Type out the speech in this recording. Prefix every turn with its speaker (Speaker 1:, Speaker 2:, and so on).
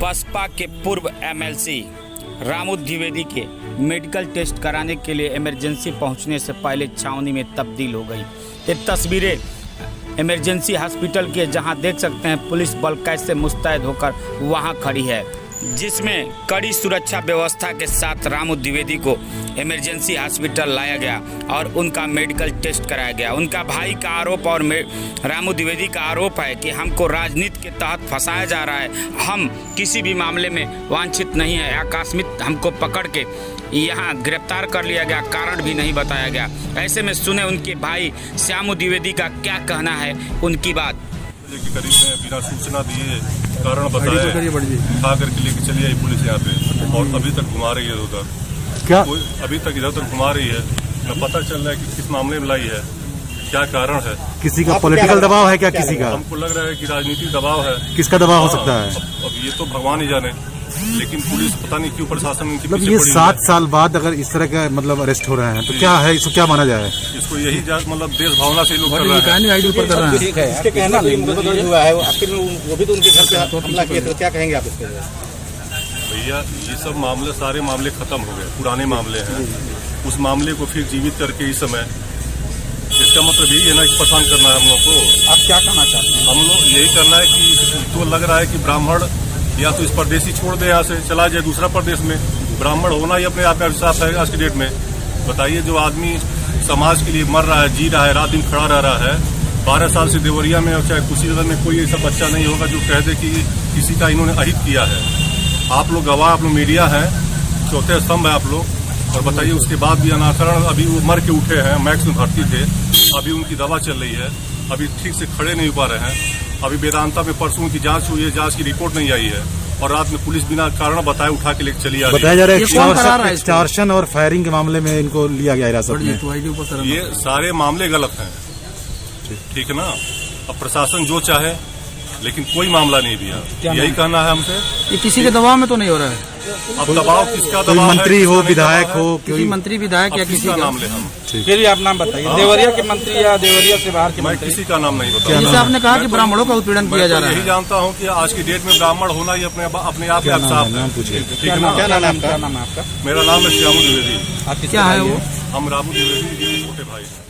Speaker 1: बसपा के पूर्व एमएलसी रामू द्विवेदी के मेडिकल टेस्ट कराने के लिए इमरजेंसी पहुंचने से पहले छावनी में तब्दील हो गई। ये तस्वीरें इमरजेंसी हॉस्पिटल के जहां देख सकते हैं पुलिस बल कैसे मुस्तैद होकर वहां खड़ी है, जिसमें कड़ी सुरक्षा व्यवस्था के साथ रामू द्विवेदी को इमरजेंसी हॉस्पिटल लाया गया और उनका मेडिकल टेस्ट कराया गया। उनका भाई का आरोप और रामू द्विवेदी का आरोप है कि हमको राजनीति के तहत फंसाया जा रहा है, हम किसी भी मामले में वांछित नहीं है। आकस्मिक हमको पकड़ के यहाँ गिरफ्तार कर लिया गया, कारण भी नहीं बताया गया। ऐसे में सुने उनके भाई श्यामू द्विवेदी का क्या कहना है, उनकी बात।
Speaker 2: के करीब में बिना सूचना दिए कारण बताए उठा करके लेके चली आई पुलिस यहाँ पे, और अभी तक घुमा रही है उधर।
Speaker 3: क्या
Speaker 2: अभी तक इधर उधर घुमा रही है, न पता चल रहा है कि किस मामले में लाई है, क्या कारण है।
Speaker 3: किसी का पॉलिटिकल दबाव है क्या? किसी का
Speaker 2: हमको लग रहा है कि राजनीतिक दबाव है।
Speaker 3: किसका दबाव हो सकता है?
Speaker 2: अब ये तो भगवान ही जाने, लेकिन पुलिस पता नहीं क्यों प्रशासन उनके
Speaker 3: मतलब
Speaker 2: पीछे
Speaker 3: ये
Speaker 2: पड़ी
Speaker 3: 7 साल बाद अगर इस तरह का मतलब अरेस्ट हो रहे हैं तो क्या है, इसको क्या माना जाए?
Speaker 2: इसको यही मतलब देश भावना से लोग कर रहे हैं।
Speaker 4: ठीक है, इसके कहना हुआ है आखिर में वो भी तो उनके घर पे हमला किए, तो क्या कहेंगे आप इसके?
Speaker 2: भैया ये सब मामले, सारे मामले खत्म हो गए, पुराने मामले हैं। उस मामले को फिर जीवित करके इस समय, इसका मतलब यही है ना कि परेशान करना है हम लोग को।
Speaker 4: आप क्या कहना चाहते हैं?
Speaker 2: हम लोग यही करना है कि तो लग रहा है कि ब्राह्मण या तो इस परदेशी छोड़ दे, यहाँ से चला जाए दूसरा प्रदेश में। ब्राह्मण होना ही अपने आप में अभिशाप है आज की डेट में। बताइए, जो आदमी समाज के लिए मर रहा है, जी रहा है, रात दिन खड़ा रह रहा है, 12 साल से देवरिया में, चाहे कुशीनगर में कोई ऐसा बच्चा नहीं होगा जो कह दे कि किसी का इन्होंने अहित किया है। आप लोग गवाह, आप लोग मीडिया हैं, चौथे स्तंभ है आप लोग। और बताइए, उसके बाद भी अनाकरण, अभी वो मर के उठे हैं, मैक्स में भर्ती थे, अभी उनकी दवा चल रही है, अभी ठीक से खड़े नहीं हो पा रहे हैं। अभी वेदांता में परसों की जांच हुई है, जांच की रिपोर्ट नहीं आई है, और रात में पुलिस बिना कारण बताए उठा के लेकर चली आ रही है।
Speaker 3: बताया जा रहा है एक्सटॉर्शन और फायरिंग के मामले में इनको लिया गया हिरासत में।
Speaker 2: ये सारे मामले गलत हैं, ठीक है ना। अब प्रशासन जो चाहे, लेकिन कोई मामला नहीं दिया, यही कहना है हमसे।
Speaker 4: ये किसी के दबाव में तो नहीं हो रहा है?
Speaker 2: अब दबाव किसका
Speaker 3: कोई
Speaker 2: दबाव है?
Speaker 3: मंत्री हो, विधायक हो,
Speaker 4: किसी मंत्री विधायक या किसी का
Speaker 2: नाम ले हम।
Speaker 4: फिर भी आप नाम बताइए, देवरिया के मंत्री या देवरिया से बाहर के
Speaker 2: मैं
Speaker 4: मंत्री?
Speaker 2: किसी का नाम नहीं बता।
Speaker 4: जैसे आपने कहा कि ब्राह्मणों का उत्पीड़न किया जा रहा है।
Speaker 2: यही जानता हूँ कि आज की डेट में ब्राह्मण होना ही अपने आप में अभिशाप है। ठीक है ना।
Speaker 4: क्या नाम है आपका?
Speaker 2: मेरा नाम है श्यामू द्विवेदी।
Speaker 4: क्या है वो?
Speaker 2: हम रामू द्विवेदी के छोटे भाई हैं।